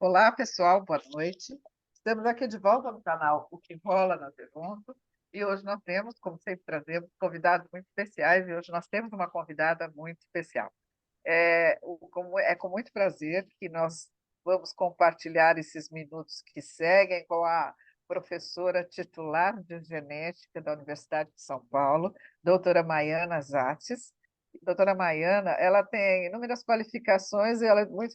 Olá, pessoal, boa noite. Estamos aqui de volta no canal O que Rola na Pergunta e hoje nós temos, como sempre, trazemos convidados muito especiais e hoje nós temos uma convidada muito especial. É com muito prazer que nós vamos compartilhar esses minutos que seguem com a professora titular de genética da Universidade de São Paulo, doutora Maiana Zates. Doutora Maiana, ela tem inúmeras qualificações e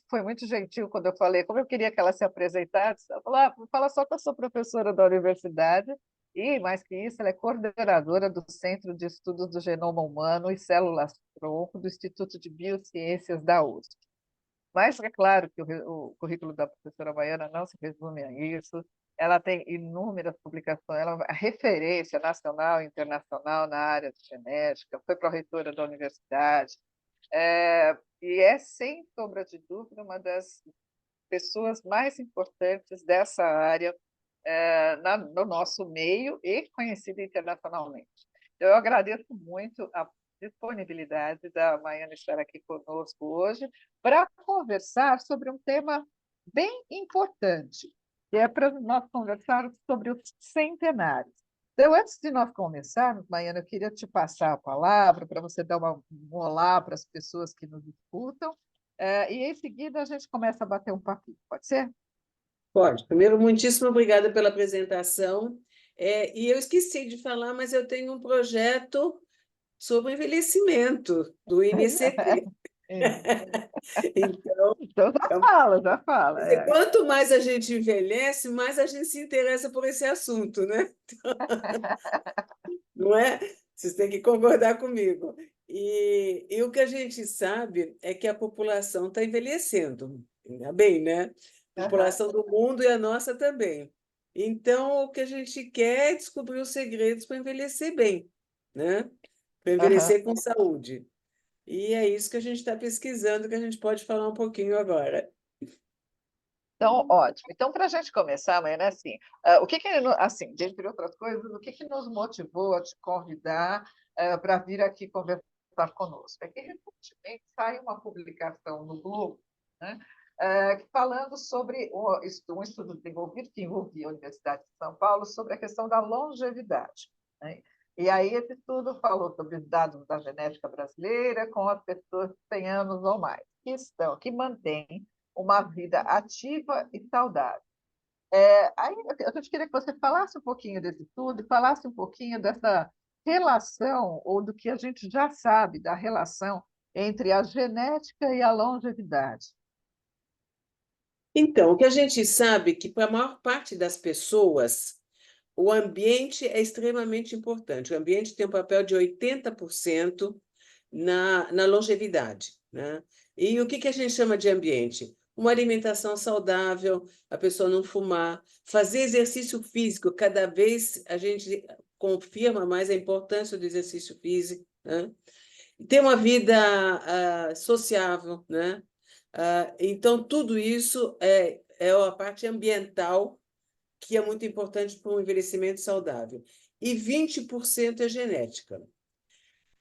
foi muito gentil quando eu falei, como eu queria que ela se apresentasse, ela falou, fala só que eu sou professora da universidade e, mais que isso, ela é coordenadora do Centro de Estudos do Genoma Humano e Células-Tronco do Instituto de Biociências da USP. Mas é claro que o currículo da professora Baiana não se resume a isso. Ela tem inúmeras publicações, ela é referência nacional e internacional na área de genética, foi pró-reitora da universidade, e é, sem sombra de dúvida, uma das pessoas mais importantes dessa área no nosso meio e conhecida internacionalmente. Então, eu agradeço muito a disponibilidade da Maiana estar aqui conosco hoje para conversar sobre um tema bem importante, que é para nós conversarmos sobre os centenários. Então, antes de nós começarmos, Maiana, eu queria te passar a palavra para você dar um olá para as pessoas que nos escutam, e em seguida a gente começa a bater um papinho, pode ser? Pode. Primeiro, muitíssimo obrigada pela apresentação. E eu esqueci de falar, mas eu tenho um projeto sobre envelhecimento do INCT. Então, Então, já fala, já fala. quer dizer, quanto mais a gente envelhece, mais a gente se interessa por esse assunto, né? Não é? Vocês têm que concordar comigo. E o que a gente sabe é que a população está envelhecendo, ainda bem, né? A Aham, população do mundo e a nossa também. Então, o que a gente quer é descobrir os segredos para envelhecer bem, né? Para aham. envelhecer com saúde. E é isso que a gente está pesquisando, que a gente pode falar um pouquinho agora. Então, ótimo. Então, para a gente começar, amanhã, né, assim, o que que, assim, dentre outras coisas, o que que nos motivou a te convidar para vir aqui conversar conosco? É que recentemente saiu uma publicação no Globo, né, falando sobre um estudo desenvolvido que envolvia a Universidade de São Paulo sobre a questão da longevidade, né? E aí esse estudo falou sobre os dados da genética brasileira com as pessoas de 100 anos ou mais, que mantêm uma vida ativa e saudável. Aí a gente queria que você falasse um pouquinho desse estudo e falasse um pouquinho dessa relação, ou do que a gente já sabe da relação entre a genética e a longevidade. Então, o que a gente sabe é que para a maior parte das pessoas, o ambiente é extremamente importante. O ambiente tem um papel de 80% na longevidade, né? E o que que a gente chama de ambiente? Uma alimentação saudável, a pessoa não fumar, fazer exercício físico. Cada vez a gente confirma mais a importância do exercício físico, né? Ter uma vida sociável, né? Então, tudo isso é a parte ambiental que é muito importante para um envelhecimento saudável. E 20% é genética.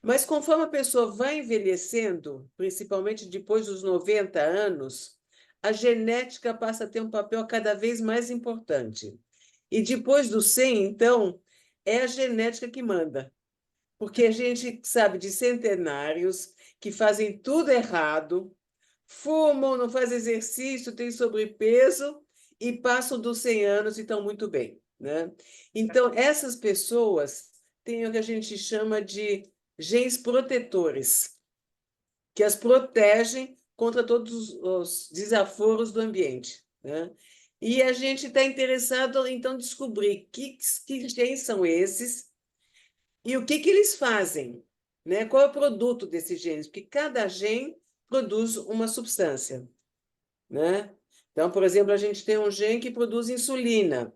Mas conforme a pessoa vai envelhecendo, principalmente depois dos 90 anos, a genética passa a ter um papel cada vez mais importante. E depois dos 100, então, é a genética que manda. Porque a gente sabe de centenários que fazem tudo errado, fumam, não fazem exercício, têm sobrepeso e passam dos 100 anos e estão muito bem, né? Então, essas pessoas têm o que a gente chama de genes protetores, que as protegem contra todos os desaforos do ambiente, né? E a gente está interessado, então, em descobrir que genes são esses e o que que eles fazem, né? Qual é o produto desses genes? Porque cada gene produz uma substância, né? Então, por exemplo, a gente tem um gene que produz insulina,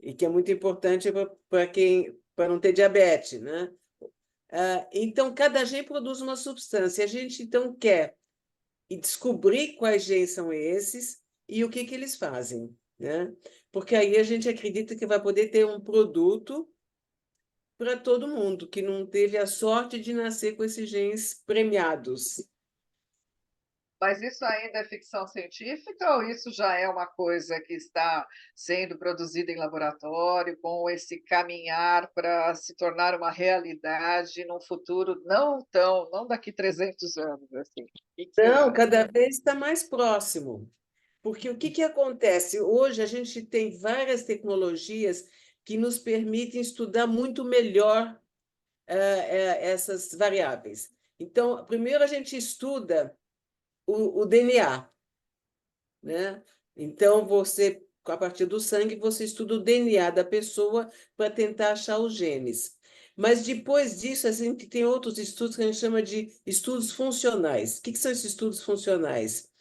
e que é muito importante para não ter diabetes, né? Então, cada gene produz uma substância. A gente, então, quer descobrir quais genes são esses e o que que eles fazem, né? Porque aí a gente acredita que vai poder ter um produto para todo mundo que não teve a sorte de nascer com esses genes premiados. Mas isso ainda é ficção científica ou isso já é uma coisa que está sendo produzida em laboratório, com esse caminhar para se tornar uma realidade num futuro não daqui 300 anos, assim. O que que você Não, acha? cada vez está mais próximo. Porque o que que acontece? Hoje a gente tem várias tecnologias que nos permitem estudar muito melhor essas variáveis. Então, primeiro a gente estuda o DNA, né? Então, você, a partir do sangue, você estuda o DNA da pessoa para tentar achar os genes. Mas depois disso, a gente tem outros estudos que a gente chama de estudos funcionais. O que que são esses estudos funcionais?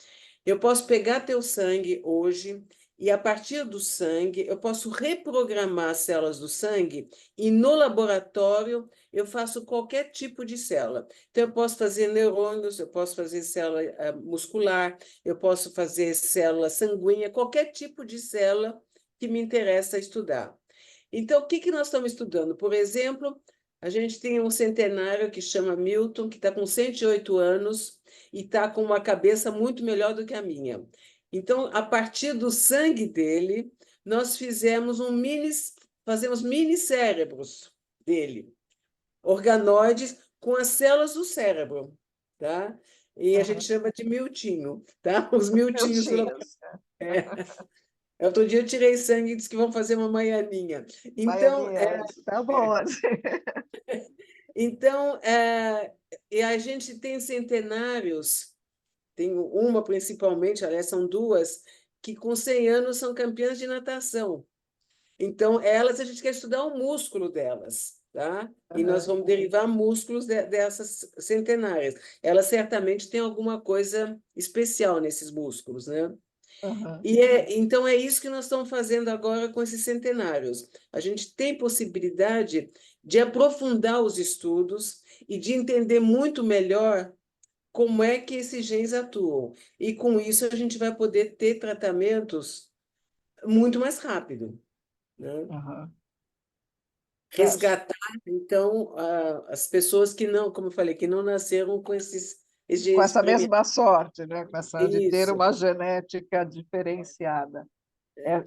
Eu posso pegar teu sangue hoje e, a partir do sangue, eu posso reprogramar as células do sangue e, no laboratório, eu faço qualquer tipo de célula. Então, eu posso fazer neurônios, eu posso fazer célula muscular, eu posso fazer célula sanguínea, qualquer tipo de célula que me interessa estudar. Então, o que que nós estamos estudando? Por exemplo, a gente tem um centenário que chama Milton, que está com 108 anos e está com uma cabeça muito melhor do que a minha. Então, a partir do sangue dele, nós fazemos mini cérebros dele, organoides com as células do cérebro, tá? E a gente Uhum. chama de miltinho, tá? Os Eu miltinhos do tinha. laboratório. Outro dia eu tirei sangue e disse que vão fazer uma maianinha. Então, Baianinha, tá bom. Assim. então e a gente tem centenários, tem uma principalmente, aliás, são duas, que com 100 anos são campeãs de natação. Então, elas, a gente quer estudar o músculo delas, tá? E nós Uhum, vamos derivar músculos dessas centenárias. Elas certamente têm alguma coisa especial nesses músculos, né? uhum, Então, é isso que nós estamos fazendo agora com esses centenários. A gente tem possibilidade de aprofundar os estudos e de entender muito melhor como é que esses genes atuam. E com isso a gente vai poder ter tratamentos muito mais rápido, né? uhum. É, Resgatar, então, as pessoas que não, como eu falei, que não nasceram com esses com genes essa premiados. mesma sorte, né? Com essa de ter Isso. uma genética diferenciada.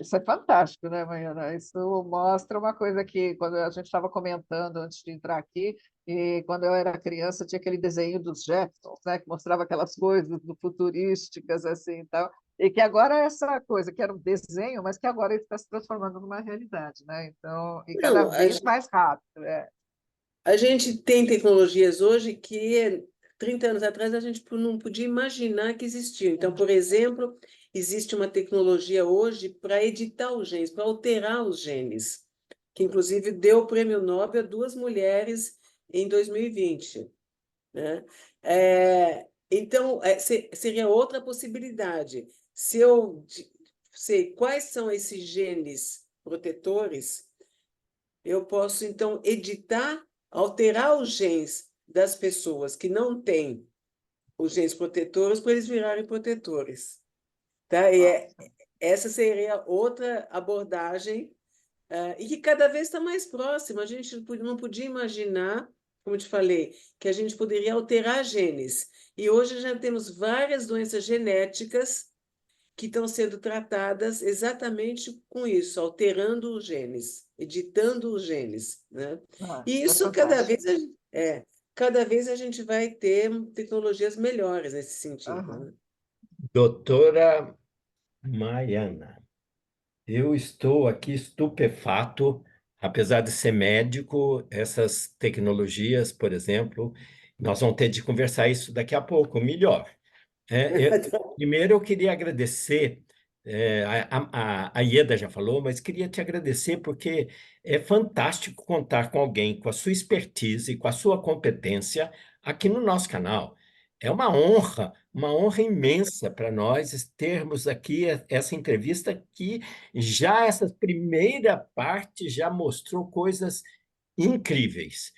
Isso é fantástico, né, Mariana? Isso mostra uma coisa que, quando a gente estava comentando antes de entrar aqui, e quando eu era criança, tinha aquele desenho dos Jetsons, né, que mostrava aquelas coisas do futurísticas, assim, e tal, e que agora é essa coisa, que era um desenho, mas que agora ele está se transformando numa realidade, né? Então, e cada Não, vez mais rápido. a gente tem tecnologias hoje que 30 anos atrás a gente não podia imaginar que existiam. Então, por exemplo, existe uma tecnologia hoje para editar os genes, para alterar os genes, que inclusive deu o prêmio Nobel a duas mulheres em 2020, né? Então, seria outra possibilidade. Se eu sei quais são esses genes protetores, eu posso, então, editar, alterar os genes das pessoas que não têm os genes protetores para eles virarem protetores. Tá? Nossa. Essa seria outra abordagem, e que cada vez está mais próxima. A gente não podia imaginar, como eu te falei, que a gente poderia alterar genes. E hoje já temos várias doenças genéticas que estão sendo tratadas exatamente com isso, alterando os genes, editando os genes, né? Ah, E isso é isso fantástico. cada vez a gente vai ter tecnologias melhores nesse sentido, Aham. né? Doutora Maiana, eu estou aqui estupefato, apesar de ser médico, essas tecnologias, por exemplo, nós vamos ter de conversar isso daqui a pouco, melhor. Primeiro, eu queria agradecer, a Ieda já falou, mas queria te agradecer porque é fantástico contar com alguém com a sua expertise, com a sua competência aqui no nosso canal. É uma honra imensa para nós termos aqui essa entrevista que já essa primeira parte já mostrou coisas incríveis.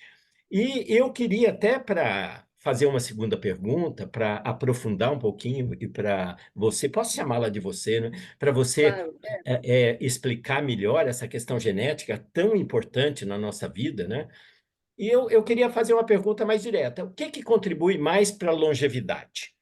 E eu queria até para fazer uma segunda pergunta, para aprofundar um pouquinho e para você, posso chamá-la de você, né? Para você Claro. explicar melhor essa questão genética tão importante na nossa vida, né? E eu queria fazer uma pergunta mais direta. O que que contribui mais para a longevidade?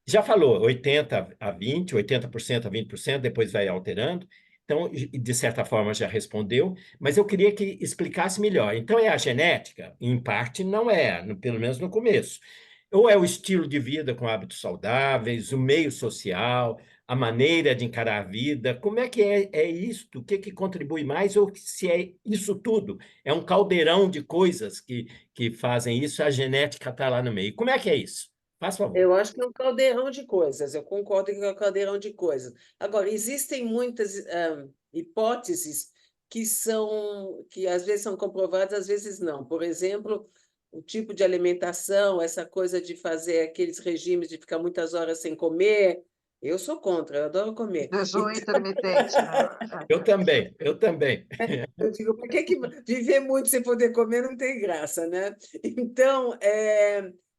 Já falou, 80 a 20, 80% a 20%, depois vai alterando. Então, de certa forma, já respondeu, mas eu queria que explicasse melhor. Então, é a genética? Em parte, não é, pelo menos no começo. Ou é o estilo de vida com hábitos saudáveis, o meio social, a maneira de encarar a vida? Como é que é isto? O que que contribui mais? Ou se é isso tudo? É um caldeirão de coisas que fazem isso, a genética está lá no meio. Como é que é isso? Faz favor. Eu acho que é um caldeirão de coisas, eu concordo que é um caldeirão de coisas. Agora, existem muitas hipóteses que às vezes são comprovadas, às vezes não. Por exemplo, o tipo de alimentação, essa coisa de fazer aqueles regimes de ficar muitas horas sem comer, eu sou contra, eu adoro comer. Jejum intermitente, né? Eu também, eu também. Eu digo, para que viver muito sem poder comer não tem graça, né? Então,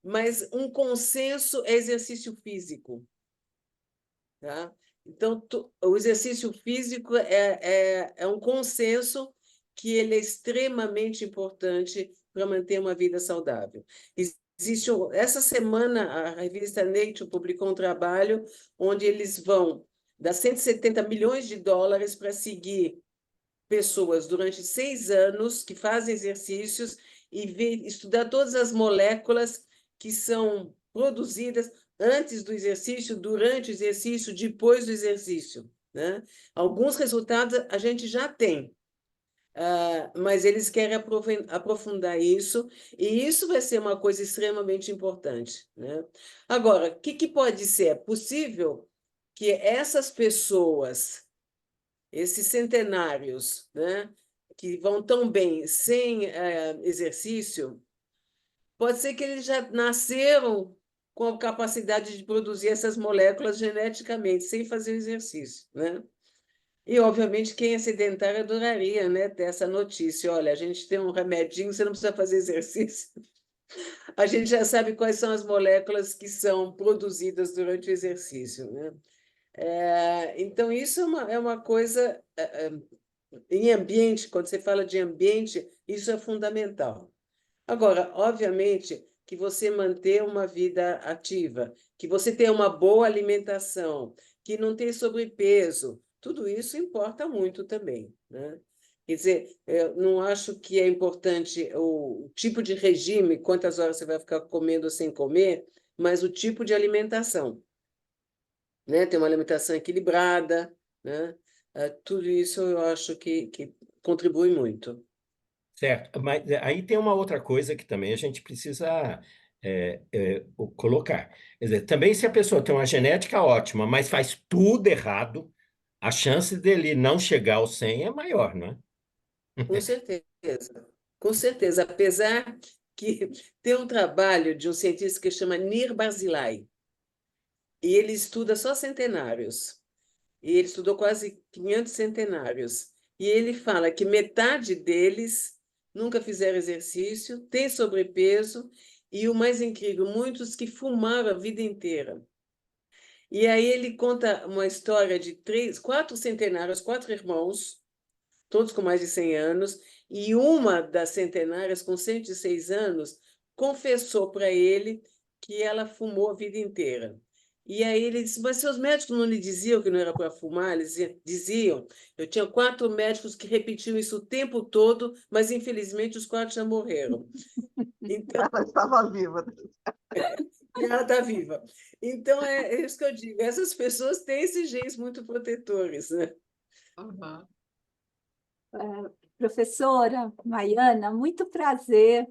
mas um consenso é exercício físico, tá? Então, o exercício físico é um consenso que ele é extremamente importante para manter uma vida saudável. Essa semana, a revista Nature publicou um trabalho onde eles vão dar 170 milhões de dólares para seguir pessoas durante 6 anos que fazem exercícios e estudar todas as moléculas que são produzidas antes do exercício, durante o exercício, depois do exercício, né? Alguns resultados a gente já tem, mas eles querem aprofundar isso, e isso vai ser uma coisa extremamente importante, né? Agora, o que pode ser? É possível que essas pessoas, esses centenários, né, que vão tão bem sem exercício, pode ser que eles já nasceram com a capacidade de produzir essas moléculas geneticamente, sem fazer o exercício, né? E, obviamente, quem é sedentário adoraria, né, ter essa notícia. Olha, a gente tem um remedinho, você não precisa fazer exercício. A gente já sabe quais são as moléculas que são produzidas durante o exercício, né? Então, isso é uma coisa. Em ambiente, quando você fala de ambiente, isso é fundamental. Agora, obviamente, que você manter uma vida ativa, que você tenha uma boa alimentação, que não tenha sobrepeso, tudo isso importa muito também, né? Quer dizer, eu não acho que é importante o tipo de regime, quantas horas você vai ficar comendo ou sem comer, mas o tipo de alimentação, né? Ter uma alimentação equilibrada, né? Tudo isso eu acho que contribui muito. Certo, mas aí tem uma outra coisa que também a gente precisa colocar. Quer dizer, também se a pessoa tem uma genética ótima, mas faz tudo errado, a chance dele não chegar ao 100 é maior, não é? Com certeza, com certeza. Apesar que tem um trabalho de um cientista que chama Nir Barzilai, e ele estuda só centenários, e ele estudou quase 500 centenários, e ele fala que metade deles nunca fizeram exercício, têm sobrepeso, e o mais incrível, muitos que fumaram a vida inteira. E aí ele conta uma história de quatro centenários, quatro irmãos, todos com mais de 100 anos, e uma das centenárias, com 106 anos, confessou para ele que ela fumou a vida inteira. E aí ele disse, mas seus médicos não lhe diziam que não era para fumar? Eles diziam. Eu tinha 4 médicos que repetiam isso o tempo todo, mas infelizmente os 4 já morreram. Então, Ela estava viva. e ela está viva. Então, é isso que eu digo. Essas pessoas têm esses genes muito protetores, né? Uhum. Professora Maiana, muito prazer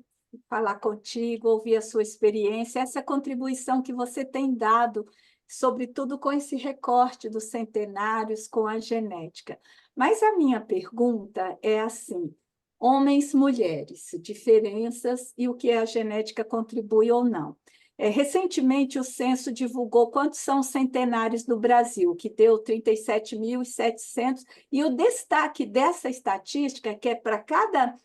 falar contigo, ouvir a sua experiência, essa contribuição que você tem dado, sobretudo com esse recorte dos centenários, com a genética. Mas a minha pergunta é assim: homens, mulheres, diferenças e o que a genética contribui ou não. Recentemente, o censo divulgou quantos são os centenários no Brasil, que deu 37.700, e o destaque dessa estatística é que para cada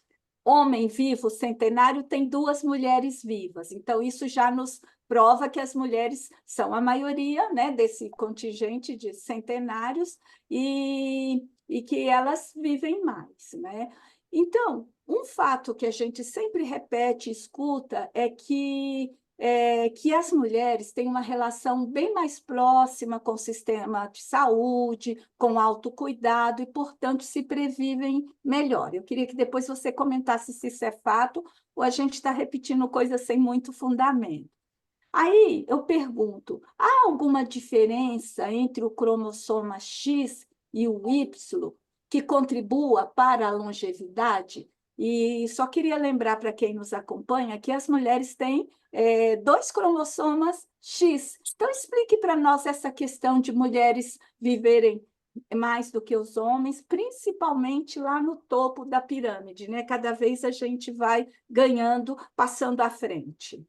homem vivo centenário tem 2 mulheres vivas. Então, isso já nos prova que as mulheres são a maioria, né, desse contingente de centenários e que elas vivem mais, né? Então, um fato que a gente sempre repete e escuta é que que as mulheres têm uma relação bem mais próxima com o sistema de saúde, com autocuidado e, portanto, se previvem melhor. Eu queria que depois você comentasse se isso é fato ou a gente está repetindo coisas sem muito fundamento. Aí eu pergunto: há alguma diferença entre o cromossoma X e o Y que contribua para a longevidade? E só queria lembrar para quem nos acompanha que as mulheres têm dois cromossomas X. Então, explique para nós essa questão de mulheres viverem mais do que os homens, principalmente lá no topo da pirâmide, né? Cada vez a gente vai ganhando, passando à frente.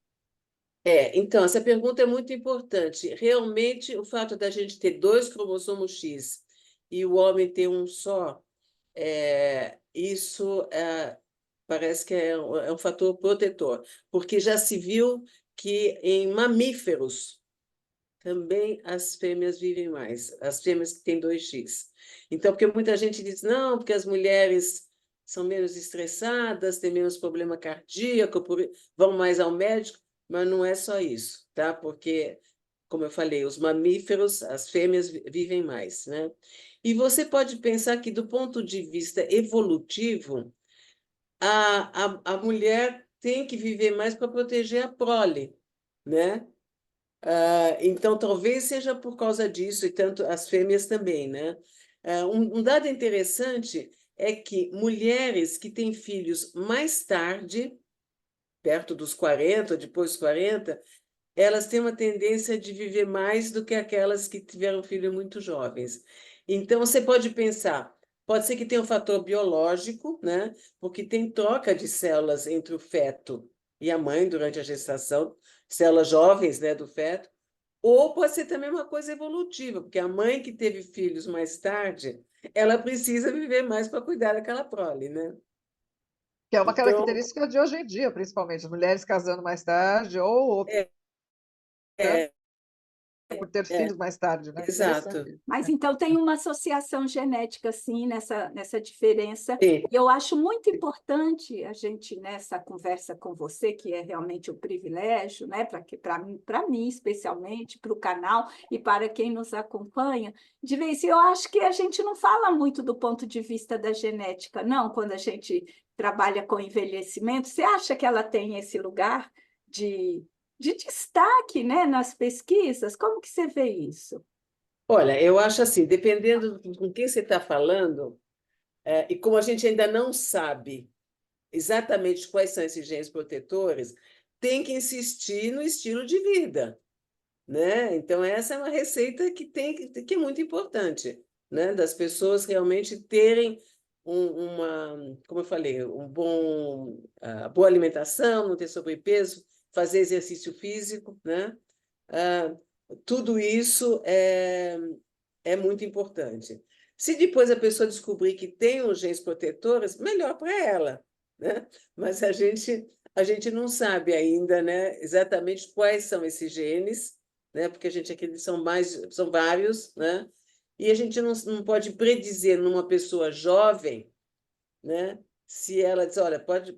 Então, essa pergunta é muito importante. Realmente, o fato da gente ter dois cromossomos X e o homem ter um só, isso parece que é um fator protetor, porque já se viu que em mamíferos também as fêmeas vivem mais, as fêmeas que têm 2X. Então, porque muita gente diz, não, porque as mulheres são menos estressadas, têm menos problema cardíaco, vão mais ao médico, mas não é só isso, tá? Porque, como eu falei, os mamíferos, as fêmeas vivem mais, né? E você pode pensar que, do ponto de vista evolutivo, a mulher tem que viver mais para proteger a prole, né? Então, talvez seja por causa disso, e tanto as fêmeas também, né? Um dado interessante é que mulheres que têm filhos mais tarde, perto dos 40, depois dos 40, elas têm uma tendência de viver mais do que aquelas que tiveram filhos muito jovens. Então, você pode pensar, pode ser que tenha um fator biológico, né? Porque tem troca de células entre o feto e a mãe durante a gestação, células jovens, né, do feto, ou pode ser também uma coisa evolutiva, porque a mãe que teve filhos mais tarde, ela precisa viver mais para cuidar daquela prole, né? Que é uma Então, característica de hoje em dia, principalmente, mulheres casando mais tarde ou optando é, por ter é, filhos mais tarde, né? exato. Interessante. Mas então tem uma associação genética, sim, nessa diferença. Sim. E eu acho muito importante a gente, nessa conversa com você, que é realmente um privilégio, né, para mim, especialmente, para o canal e para quem nos acompanha, de vez eu acho que a gente não fala muito do ponto de vista da genética, não, quando a gente trabalha com envelhecimento. Você acha que ela tem esse lugar de destaque, né, nas pesquisas? Como que você vê isso? Olha, eu acho assim, dependendo com quem você está falando, e como a gente ainda não sabe exatamente quais são esses genes protetores, tem que insistir no estilo de vida, né? Então, essa é uma receita que é muito importante, né? Das pessoas realmente terem como eu falei, boa alimentação, não ter sobrepeso, fazer exercício físico, né? Ah, tudo isso é muito importante. Se depois a pessoa descobrir que tem os genes protetores, melhor para ela, né? Mas a gente não sabe ainda, né, exatamente quais são esses genes, né? Porque a gente acredita que são vários, né? E a gente não pode predizer numa pessoa jovem, né? Se ela diz, olha, pode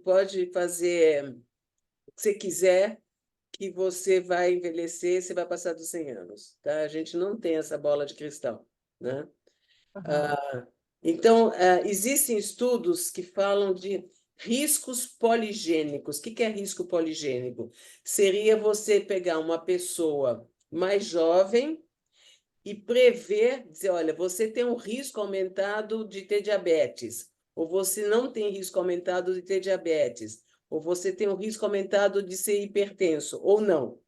fazer o que você quiser, que você vai envelhecer, você vai passar dos 100 anos, tá? A gente não tem essa bola de cristal, né? Aham. Então, existem estudos que falam de riscos poligênicos. O que é risco poligênico? Seria você pegar uma pessoa mais jovem e prever, dizer, olha, você tem um risco aumentado de ter diabetes, ou você não tem risco aumentado de ter diabetes, ou você tem um risco aumentado de ser hipertenso, ou não.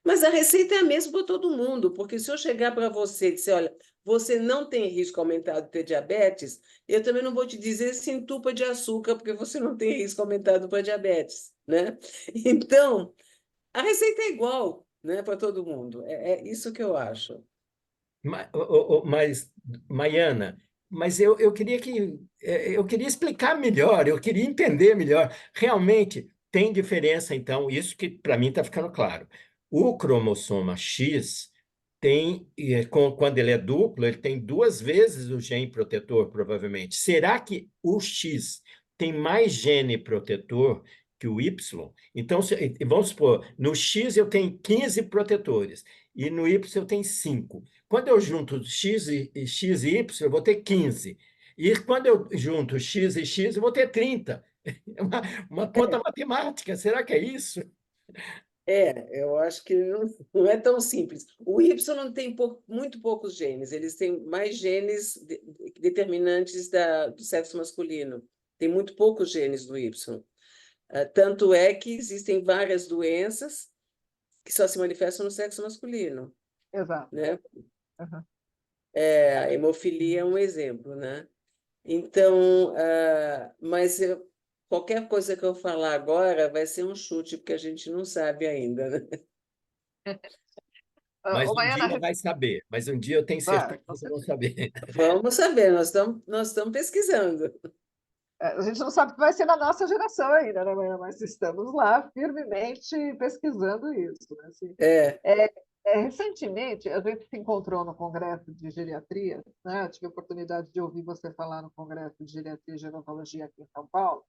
Mas a receita é a mesma para todo mundo, porque se eu chegar para você e dizer, olha, você não tem risco aumentado de ter diabetes, eu também não vou te dizer se entupa de açúcar, porque você não tem risco aumentado para diabetes, né? Então, a receita é igual, né, para todo mundo. É isso que eu acho. Mas, Maiana, mas eu queria explicar melhor, eu queria entender melhor. Realmente tem diferença, então, isso que para mim está ficando claro. O cromossoma X quando ele é duplo, ele tem duas vezes o gene protetor, provavelmente. Será que o X tem mais gene protetor que o Y. Então, vamos supor, no X eu tenho 15 protetores e no Y eu tenho 5. Quando eu junto X e Y, eu vou ter 15. E quando eu junto X e X, eu vou ter 30. É uma conta matemática. Será que é isso? Eu acho que não é tão simples. O Y tem muito poucos genes, eles têm mais genes determinantes do sexo masculino. Tem muito poucos genes do Y. Tanto é que existem várias doenças que só se manifestam no sexo masculino, Exato. né? Uhum. A hemofilia é um exemplo, né? Então, qualquer coisa que eu falar agora vai ser um chute, porque a gente não sabe ainda, né? Mas Ô, um Maiana, dia vai saber. Mas um dia eu tenho vai, certeza com que vão certeza. saber. Vamos saber, nós estamos pesquisando. A gente não sabe o que vai ser na nossa geração ainda, né, Maiana? Mas estamos lá firmemente pesquisando isso, né? Assim, É, recentemente, a gente se encontrou no Congresso de Geriatria, né? Eu tive a oportunidade de ouvir você falar no Congresso de Geriatria e Gerontologia aqui em São Paulo,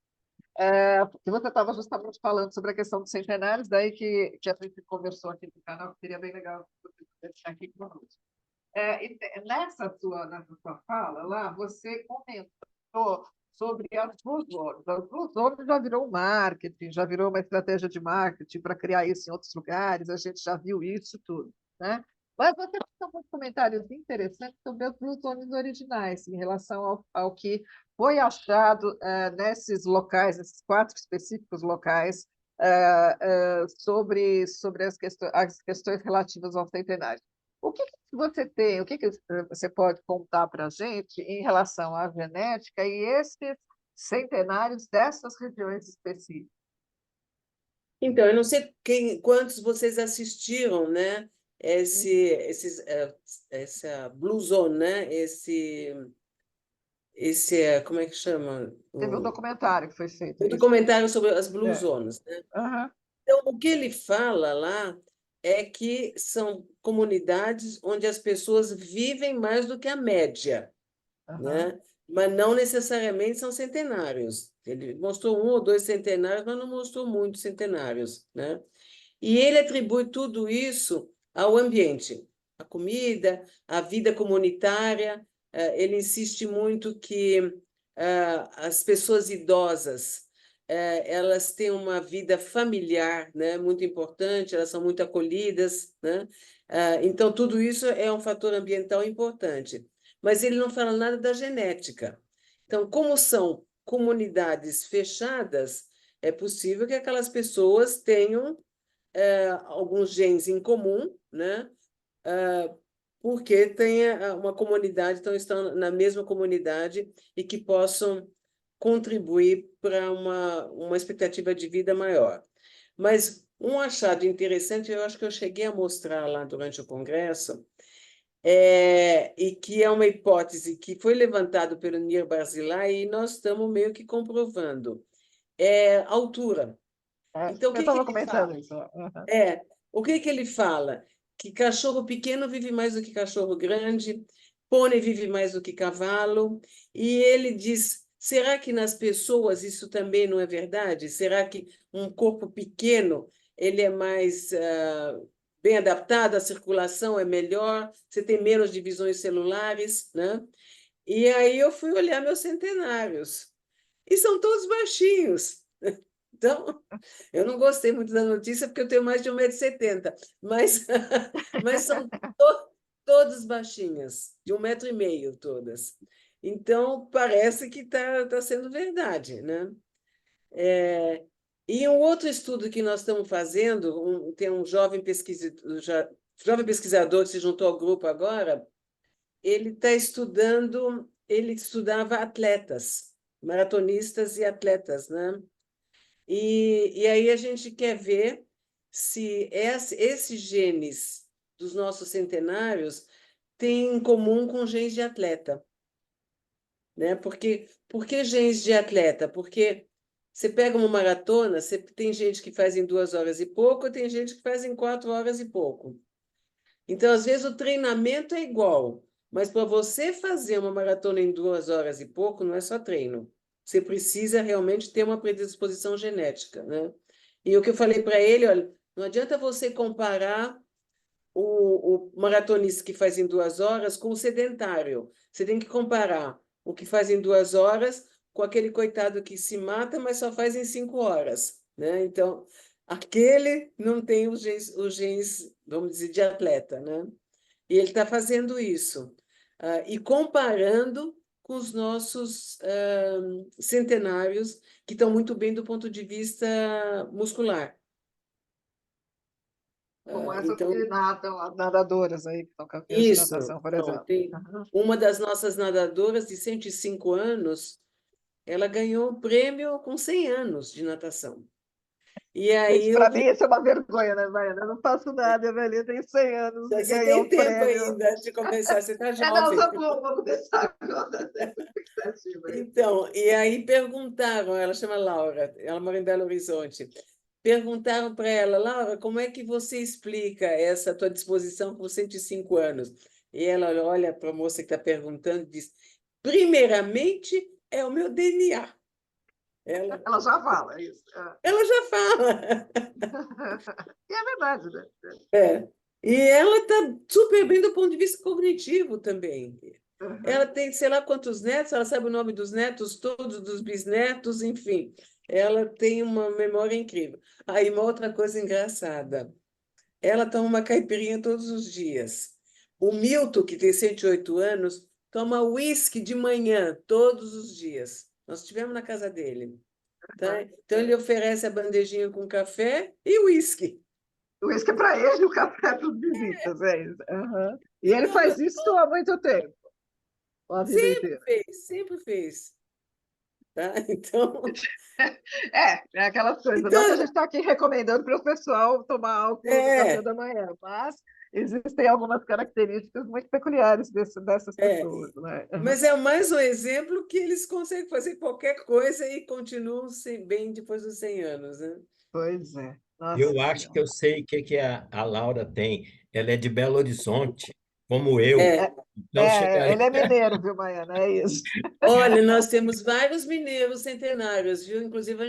porque você estava justamente falando sobre a questão dos centenários, daí que a gente conversou aqui no canal, que seria bem legal você estar aqui conosco. Nessa sua fala lá, você comentou sobre as Blue Zones. As Blue Zones já virou marketing, já virou uma estratégia de marketing para criar isso em outros lugares, a gente já viu isso tudo, né? Mas você fez alguns comentários interessantes sobre as Blue Zones originais, em relação ao que foi achado nesses locais, esses 4 específicos locais, sobre as questões relativas ao centenário. O que você tem, o que você pode contar para a gente em relação à genética e esses centenários dessas regiões específicas? então, eu não sei quantos vocês assistiram, né? Essa Blue Zone, né? Como é que chama? Teve um documentário que foi feito, O é isso? documentário sobre as Blue É. Zones, né? Aham, Então, o que ele fala lá é que são comunidades onde as pessoas vivem mais do que a média, aham, né? Mas não necessariamente são centenários. Ele mostrou 1 ou 2 centenários, mas não mostrou muitos centenários, né? E ele atribui tudo isso ao ambiente, a comida, a vida comunitária. Ele insiste muito que as pessoas idosas elas têm uma vida familiar, né, muito importante, elas são muito acolhidas, né? Então, tudo isso é um fator ambiental importante. Mas ele não fala nada da genética. Então, como são comunidades fechadas, é possível que aquelas pessoas tenham alguns genes em comum, né? Porque tem uma comunidade, então estão na mesma comunidade e que possam contribuir para uma expectativa de vida maior. Mas um achado interessante, eu acho que eu cheguei a mostrar lá durante o congresso, e que é uma hipótese que foi levantada pelo Nir Barzilai e nós estamos meio que comprovando, é a altura. Então, o eu que que estava ele fala? comentando isso. Aham. O que que ele fala? Que cachorro pequeno vive mais do que cachorro grande, pônei vive mais do que cavalo, e ele diz: será que nas pessoas isso também não é verdade? Será que um corpo pequeno ele é mais bem adaptado, a circulação é melhor, você tem menos divisões celulares, né? E aí eu fui olhar meus centenários, e são todos baixinhos. Então, eu não gostei muito da notícia, porque eu tenho mais de 1,70 m, mas, mas são todas baixinhas, de 1,5 m todas. Então, parece que está sendo verdade, né? E um outro estudo que nós estamos fazendo, tem um jovem pesquisador que se juntou ao grupo agora, ele estudava atletas, maratonistas e atletas, né? E aí a gente quer ver se esses genes dos nossos centenários têm em comum com genes de atleta, né? Por que genes de atleta? Porque você pega uma maratona, você tem gente que faz em 2 horas e pouco, tem gente que faz em 4 horas e pouco. Então, às vezes, o treinamento é igual, mas para você fazer uma maratona em 2 horas e pouco, não é só treino. você precisa realmente ter uma predisposição genética, né? E o que eu falei para ele, olha, não adianta você comparar o maratonista que faz em 2 horas com o sedentário. Você tem que comparar o que faz em 2 horas com aquele coitado que se mata, mas só faz em 5 horas, né? Então, aquele não tem os genes, vamos dizer, de atleta, né? E ele está fazendo isso. E comparando com os nossos centenários, que estão muito bem do ponto de vista muscular. Como essas Então, que nadam, as nadadoras aí, que são campeãs de isso. natação, por Então, exemplo. tem Uhum. uma das nossas nadadoras de 105 anos, ela ganhou um prêmio com 100 anos de natação. E aí Para mim, isso é uma vergonha, né, Baiana? Eu não faço nada, a velhinha tem 100 anos e você ganhou tem um tempo prêmio. ainda de começar, você está Não, jovem. só vou começar agora, né? Expectativa aí. Então, e aí perguntaram, ela chama Laura, ela mora em Belo Horizonte. Perguntaram para ela, Laura, como é que você explica essa tua disposição com 105 anos? E ela olha para a moça que está perguntando e diz, primeiramente, é o meu DNA. Ela já fala isso. Ela já fala. E é verdade, né? É. E ela está super bem do ponto de vista cognitivo também. Ela tem, sei lá quantos netos, ela sabe o nome dos netos todos, dos bisnetos, enfim. Ela tem uma memória incrível. Aí, uma outra coisa engraçada. Ela toma uma caipirinha todos os dias. O Milton, que tem 108 anos, toma uísque de manhã, todos os dias. Nós estivemos na casa dele. Tá? Então, ele oferece a bandejinha com café e uísque. O uísque é para ele, o café é para os visitas, é isso. Uhum. E ele Então, faz isso há muito tempo, a vida inteira. sempre fez. Tá? Então, É aquelas coisas. Não que a então gente está aqui recomendando para o pessoal tomar álcool no café da manhã, mas existem algumas características muito peculiares dessas é. pessoas. Né? Mas é mais um exemplo que eles conseguem fazer qualquer coisa e continuam bem depois dos 100 anos, né? Pois é. Nossa Eu acho que Senhora. eu sei o que que a Laura tem. Ela é de Belo Horizonte, como eu. É. Então, chegaria. Ele é mineiro, viu, Baiana? É isso. Olha, nós temos vários mineiros centenários, viu? Inclusive,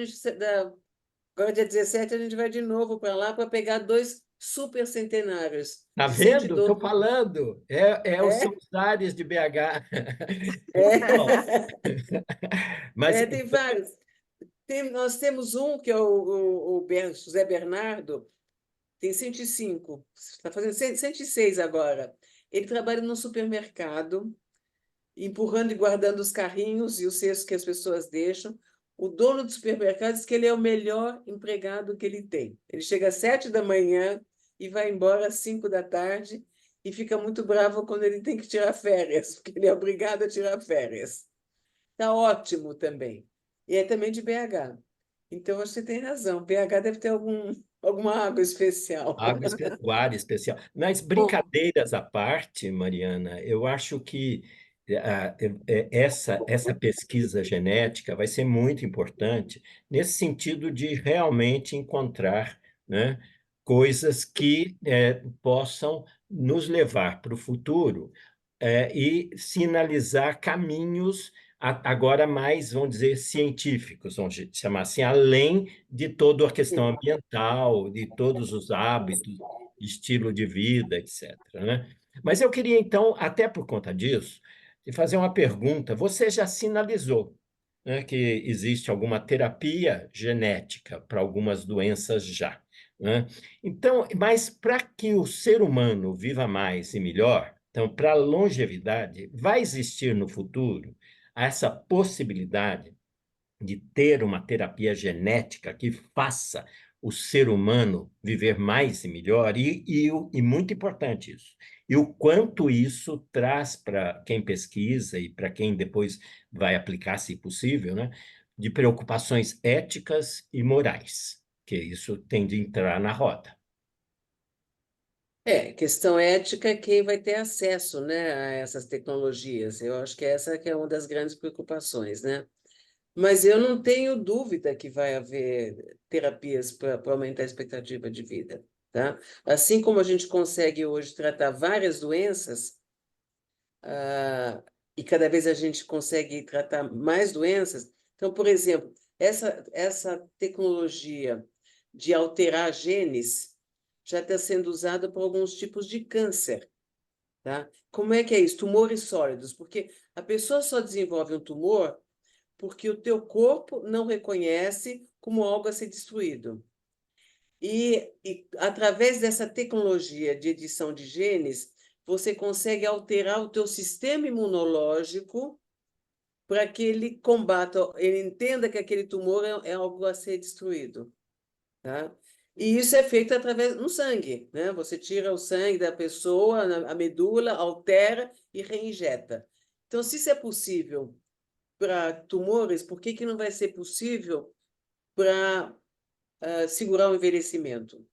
agora, dia 17, a gente vai de novo para lá para pegar 2 super centenários, Tá de 112. vendo? Estou falando. São É? os ares de BH. Bom, É. mas Tem vários. Nós temos um que é o José Bernardo, tem 105, está fazendo 106 agora. Ele trabalha no supermercado, empurrando e guardando os carrinhos e os cestos que as pessoas deixam. O dono do supermercado diz que ele é o melhor empregado que ele tem. Ele chega às 7 da manhã e vai embora às 5 da tarde e fica muito bravo quando ele tem que tirar férias, porque ele é obrigado a tirar férias. Está ótimo também. E é também de BH. Então, acho que você tem razão. BH deve ter alguma água especial. o ar especial. Mas brincadeiras à parte, Mariana, eu acho que essa pesquisa genética vai ser muito importante nesse sentido de realmente encontrar, né, coisas que possam nos levar para o futuro e sinalizar caminhos agora mais, vamos dizer, científicos, vamos chamar assim, além de toda a questão ambiental, de todos os hábitos, estilo de vida, etc., né? Mas eu queria, então, até por conta disso, te fazer uma pergunta. Você já sinalizou, né, que existe alguma terapia genética para algumas doenças já, né? Então, mas para que o ser humano viva mais e melhor, então, para a longevidade, vai existir no futuro essa possibilidade de ter uma terapia genética que faça o ser humano viver mais e melhor, e muito importante isso. E o quanto isso traz para quem pesquisa e para quem depois vai aplicar, se possível, né, de preocupações éticas e morais, que isso tem de entrar na roda. Questão ética é quem vai ter acesso, né, a essas tecnologias. Eu acho que essa que é uma das grandes preocupações, né? Mas eu não tenho dúvida que vai haver terapias para aumentar a expectativa de vida, tá? Assim como a gente consegue hoje tratar várias doenças, e cada vez a gente consegue tratar mais doenças, Então, por exemplo, essa tecnologia de alterar genes já está sendo usada para alguns tipos de câncer, tá? Como é que é isso? Tumores sólidos, porque a pessoa só desenvolve um tumor porque o teu corpo não reconhece como algo a ser destruído. E através dessa tecnologia de edição de genes, você consegue alterar o teu sistema imunológico para que ele combata, ele entenda que aquele tumor é algo a ser destruído, tá? E isso é feito através no sangue, né? Você tira o sangue da pessoa, a medula, altera e reinjeta. Então, se isso é possível para tumores, por que que não vai ser possível para segurar o envelhecimento?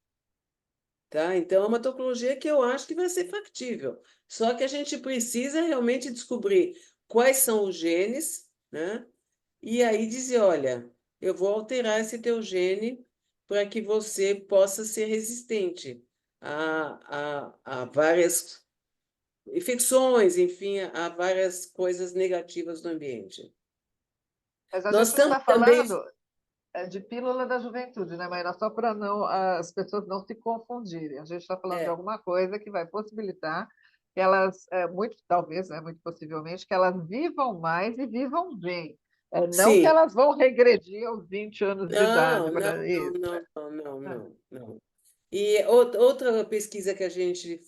Tá? Então, é uma tecnologia que eu acho que vai ser factível. Só que a gente precisa realmente descobrir quais são os genes, né? E aí dizer, olha, eu vou alterar esse teu gene para que você possa ser resistente a várias infecções, enfim, a várias coisas negativas do ambiente. Mas a Nós gente não estamos está também... falando de pílula da juventude, né, Maíra? Só para não as pessoas não se confundirem. A gente está falando de É, alguma coisa que vai possibilitar que elas, muito talvez, né, muito possivelmente, que elas vivam mais e vivam bem. Não que sim. elas vão regredir aos 20 anos de idade Não, não, para não, isso. não, não, não, Ah, não, não. E outra pesquisa que a gente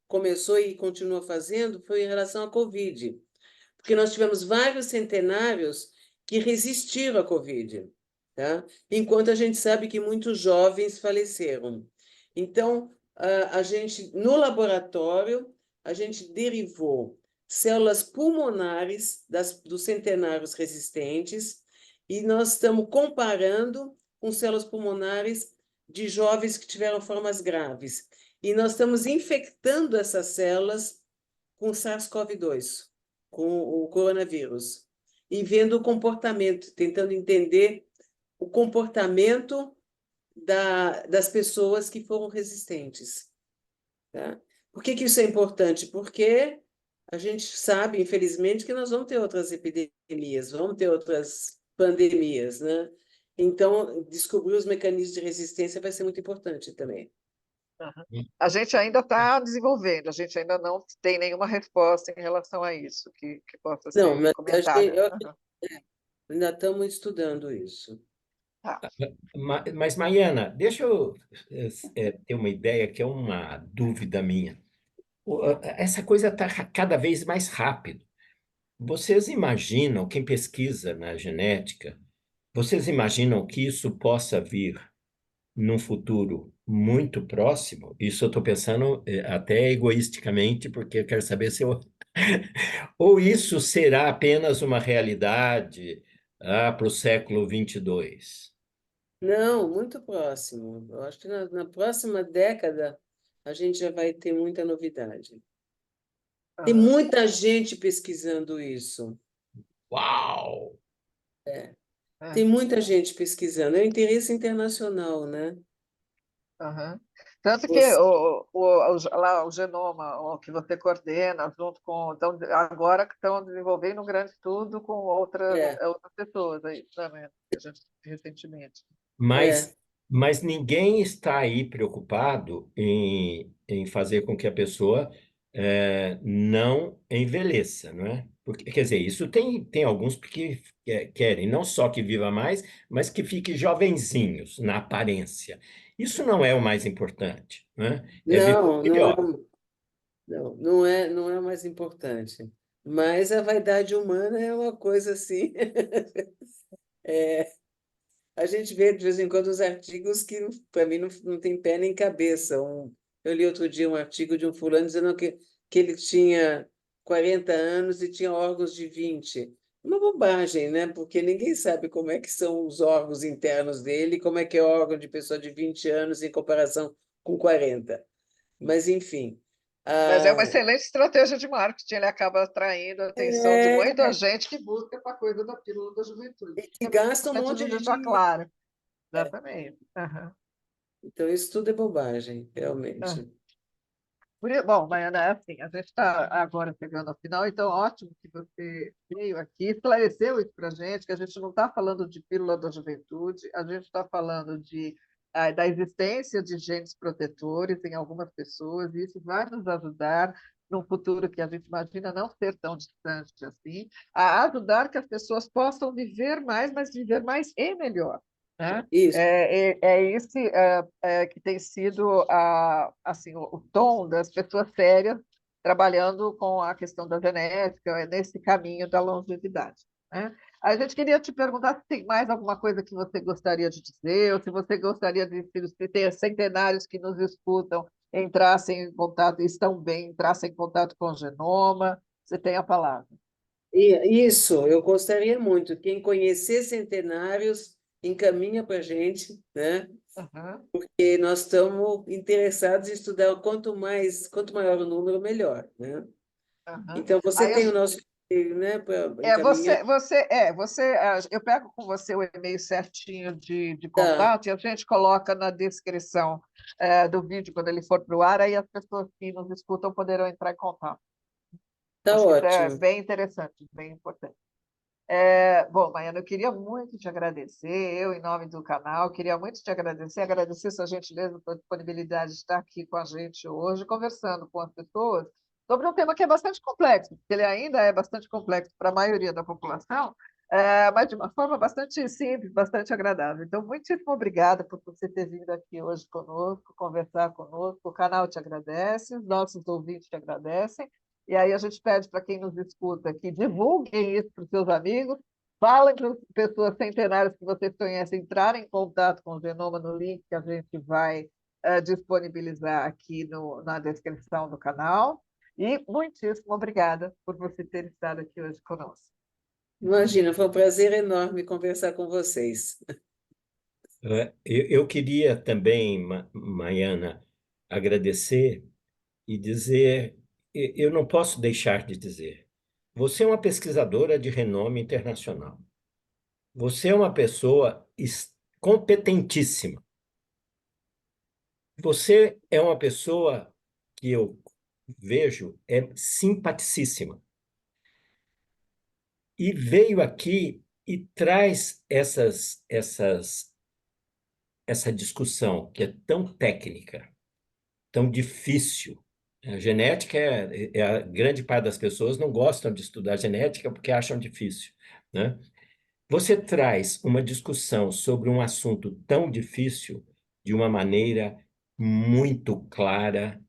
começou e continua fazendo foi em relação à Covid, porque nós tivemos vários centenários que resistiram à Covid, tá? Enquanto a gente sabe que muitos jovens faleceram. Então, a gente, no laboratório, a gente derivou células pulmonares dos centenários resistentes e nós estamos comparando com células pulmonares de jovens que tiveram formas graves. E nós estamos infectando essas células com SARS-CoV-2, com o coronavírus, e vendo o comportamento, tentando entender o comportamento das pessoas que foram resistentes. Tá? Por que que isso é importante? Porque a gente sabe, infelizmente, que nós vamos ter outras epidemias, vamos ter outras pandemias, né? Então, descobrir os mecanismos de resistência vai ser muito importante também. aham. A gente ainda está desenvolvendo, a gente ainda não tem nenhuma resposta em relação a isso que possa Não, ser mas comentada. Aham. ainda estamos estudando isso. Tá. Mas, Maiana, deixa eu ter uma ideia que é uma dúvida minha. Essa coisa está cada vez mais rápido. Vocês imaginam, quem pesquisa na genética, vocês imaginam que isso possa vir num futuro muito próximo? Isso eu estou pensando até egoisticamente, porque eu quero saber se eu... Ou isso será apenas uma realidade para o século 22? Não, muito próximo. Eu acho que na próxima década a gente já vai ter muita novidade. Tem Aham. muita gente pesquisando isso. Uau! É. Tem muita gente pesquisando. É um interesse internacional, né? Aham. Tanto que Você, lá o genoma, o que você coordena, junto com. Então, agora que estão desenvolvendo um grande estudo com é, outras pessoas aí também, que a gente recentemente. é. Mas, mas ninguém está aí preocupado em fazer com que a pessoa não envelheça, não é? Porque, quer dizer, isso tem alguns que querem não só que viva mais, mas que fique jovenzinhos na aparência. Isso não é o mais importante, né? É viver Não, não é, melhor. não é o mais importante. Mas a vaidade humana é uma coisa assim. A gente vê de vez em quando os artigos que, para mim, não tem pé nem cabeça. Eu li outro dia um artigo de um fulano dizendo que ele tinha 40 anos e tinha órgãos de 20. Uma bobagem, né? Porque ninguém sabe como é que são os órgãos internos dele, como é que é o órgão de pessoa de 20 anos em comparação com 40. Mas, enfim. Mas é uma Ah, excelente estratégia de marketing, ele acaba atraindo a atenção de muita é, gente que busca essa coisa da pílula da juventude. e que É muito gasta um importante monte de de deixar dinheiro. claro. É. Exatamente. Aham. Então, isso tudo é bobagem, Ah, realmente. Bom, Maiana, é assim, a gente está agora chegando ao final, então ótimo que você veio aqui, esclareceu isso para a gente, que a gente não está falando de pílula da juventude, a gente está falando da existência de genes protetores em algumas pessoas, e isso vai nos ajudar num futuro que a gente imagina não ser tão distante assim, a ajudar que as pessoas possam viver mais, mas viver mais e melhor, né? Isso. É esse que tem sido assim, o tom das pessoas sérias trabalhando com a questão da genética, nesse caminho da longevidade, né? A gente queria te perguntar se tem mais alguma coisa que você gostaria de dizer, ou se você gostaria de se ter centenários que nos escutam entrassem em contato, estão bem, entrassem em contato com o genoma. Você tem a palavra. Isso, eu gostaria muito. Quem conhecer centenários, encaminha para a gente, né? Uhum, E nós estamos interessados em estudar quanto maior o número, melhor, né? uhum. Então, você Aí eu tem o nosso e-mail, né, para É, encaminhar? eu pego com você o e-mail certinho de Tá, contato e a gente coloca na descrição do vídeo quando ele for para o ar, aí as pessoas que nos escutam poderão entrar em contato. tá Acho que isso é ótimo. bem interessante, bem importante. Bom, Maiana, eu queria muito te agradecer, eu, em nome do canal, queria muito te agradecer sua gentileza, sua disponibilidade de estar aqui com a gente hoje, conversando com as pessoas sobre um tema que é bastante complexo, porque ele ainda é bastante complexo para a maioria da população, mas de uma forma bastante simples, bastante agradável. Então, muitíssimo obrigada por você ter vindo aqui hoje conosco, conversar conosco. O canal te agradece, os nossos ouvintes te agradecem. E aí a gente pede para quem nos escuta que divulguem isso para os seus amigos, falem para as pessoas centenárias que vocês conhecem entrarem em contato com o Genoma no link que a gente vai disponibilizar aqui na descrição do canal. E muitíssimo obrigada por você ter estado aqui hoje conosco. Imagina, foi um prazer enorme conversar com vocês. Eu queria também, Maiana, agradecer e dizer, eu não posso deixar de dizer, você é uma pesquisadora de renome internacional. Você é uma pessoa competentíssima. Você é uma pessoa que eu vejo simpaticíssima. E veio aqui e traz essa discussão que é tão técnica, tão difícil. A genética a grande parte das pessoas não gostam de estudar genética porque acham difícil, né? Você traz uma discussão sobre um assunto tão difícil de uma maneira muito clara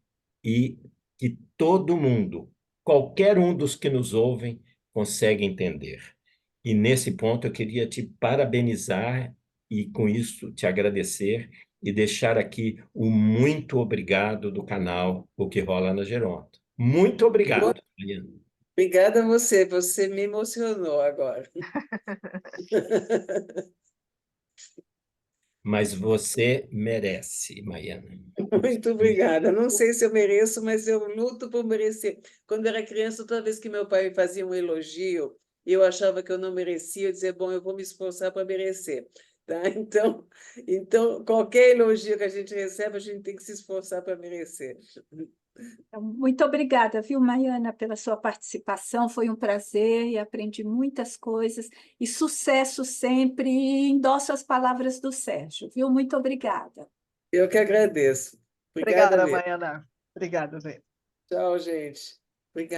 e que todo mundo, qualquer um dos que nos ouvem, consegue entender. E nesse ponto eu queria te parabenizar e com isso te agradecer e deixar aqui o muito obrigado do canal O que Rola na Geronto. Muito obrigado, Mariana. Obrigada a você, você me emocionou agora. Mas você merece, Mariana. Muito obrigada. Não sei se eu mereço, mas eu luto por merecer. Quando eu era criança, toda vez que meu pai me fazia um elogio, eu achava que eu não merecia, eu dizia, bom, eu vou me esforçar para merecer. Tá? Então, qualquer elogio que a gente recebe, a gente tem que se esforçar para merecer. Então, muito obrigada, viu, Maiana, pela sua participação. Foi um prazer e aprendi muitas coisas. E sucesso sempre. E endosso as palavras do Sérgio, viu? Muito obrigada. Eu que agradeço. Obrigada Obrigada, mesmo. Maiana. Obrigada, gente. Tchau, gente. Obrigada.